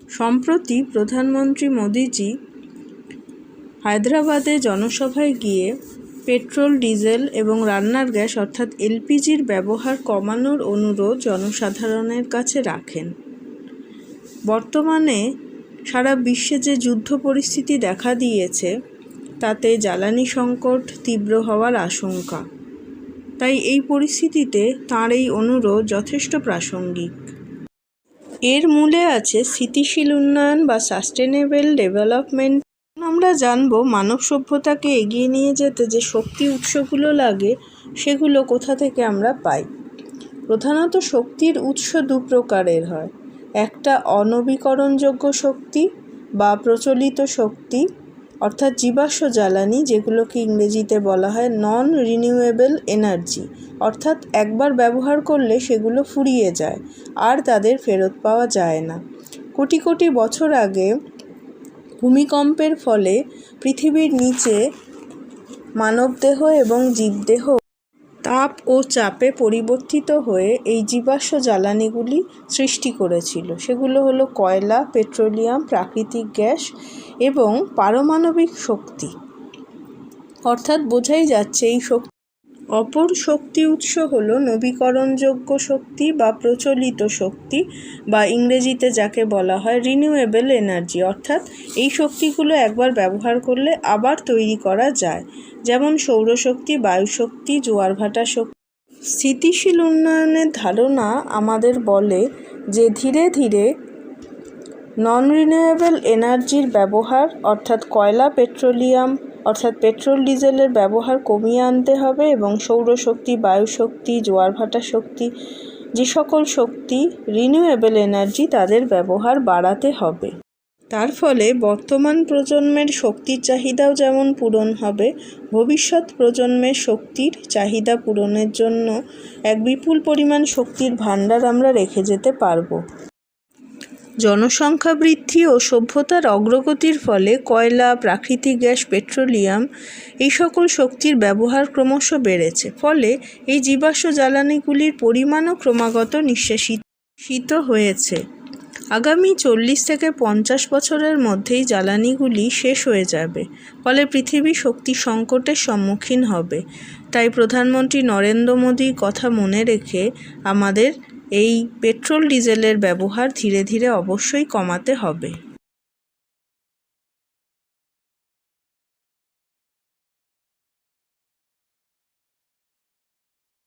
সম্প্রতি প্রধানমন্ত্রী মোদিজি হায়দ্রাবাদে জনসভায় গিয়ে পেট্রোল, ডিজেল এবং রান্নার গ্যাস অর্থাৎ এলপিজির ব্যবহার কমানোর অনুরোধ জনসাধারণের কাছে রাখেন। বর্তমানে সারা বিশ্বে যে যুদ্ধ পরিস্থিতি দেখা দিয়েছে তাতে জ্বালানি সংকট তীব্র হওয়ার আশঙ্কা। তাই এই পরিস্থিতিতে তাঁর এই অনুরোধ যথেষ্ট প্রাসঙ্গিক। এর মূলে আছে স্থিতিশীল উন্নয়ন বা সাস্টেনেবল ডেভেলপমেন্ট। আমরা জানব মানব সভ্যতাকে এগিয়ে নিয়ে যেতে যে শক্তি উৎসগুলো লাগে সেগুলো কোথা থেকে আমরা পাই। প্রধানত শক্তির উৎস দু প্রকারের হয়। একটা অনবীকরণযোগ্য শক্তি বা প্রচলিত শক্তি অর্থাৎ জীবাশ্ম জ্বালানি, যেগুলোকে ইংরেজিতে বলা হয় নন রিনিউয়েবল এনার্জি, অর্থাৎ একবার ব্যবহার করলে সেগুলো ফুরিয়ে যায় আর তাদের ফেরত পাওয়া যায় না। কোটি কোটি বছর আগে ভূমিকম্পের ফলে পৃথিবীর নিচে মানবদেহ এবং জীবদেহ তাপ ও চাপে পরিবর্তিত হয়ে এই জীবাশ্ম জ্বালানিগুলি সৃষ্টি করেছিল। সেগুলো হলো কয়লা, পেট্রোলিয়াম, প্রাকৃতিক গ্যাস এবং পারমাণবিক শক্তি। অর্থাৎ বোঝাই যাচ্ছে এই শক্তি। অপর শক্তি উৎস হলো নবীকরণযোগ্য শক্তি বা প্রচলিত শক্তি বা ইংরেজিতে যাকে বলা হয় রিনিউয়েবল এনার্জি, অর্থাৎ এই শক্তিগুলো একবার ব্যবহার করলে আবার তৈরি করা যায়, যেমন সৌরশক্তি, বায়ুশক্তি, জোয়ার ভাটা শক্তি। স্থিতিশীল উন্নয়নের ধারণা আমাদের বলে যে ধীরে ধীরে নন রিনিউয়েবল এনার্জির ব্যবহার অর্থাৎ কয়লা, পেট্রোলিয়াম অর্থাৎ পেট্রোল, ডিজেলের ব্যবহার কমিয়ে আনতে হবে এবং সৌরশক্তি, বায়ুশক্তি, জোয়ার ভাটা শক্তি, যে সকল শক্তি রিনিউয়েবল এনার্জি তাদের ব্যবহার বাড়াতে হবে। তার ফলে বর্তমান প্রজন্মের শক্তির চাহিদাও যেমন পূরণ হবে, ভবিষ্যৎ প্রজন্মের শক্তির চাহিদা পূরণের জন্য এক বিপুল পরিমাণ শক্তির ভাণ্ডার আমরা রেখে যেতে পারব। জনসংখ্যা বৃদ্ধি ও সভ্যতার অগ্রগতির ফলে কয়লা, প্রাকৃতিক গ্যাস, পেট্রোলিয়াম এই সকল শক্তির ব্যবহার ক্রমশ বেড়েছে। ফলে এই জীবাশ্ম জ্বালানিগুলির পরিমাণও ক্রমাগত নিঃশেষিত হয়েছে। আগামী 40 থেকে 50 বছরের মধ্যেই জ্বালানিগুলি শেষ হয়ে যাবে। ফলে পৃথিবী শক্তি সংকটের সম্মুখীন হবে। তাই প্রধানমন্ত্রী নরেন্দ্র মোদীর কথা মনে রেখে আমাদের এই পেট্রোল, ডিজেলের ব্যবহার ধীরে ধীরে অবশ্যই কমাতে হবে।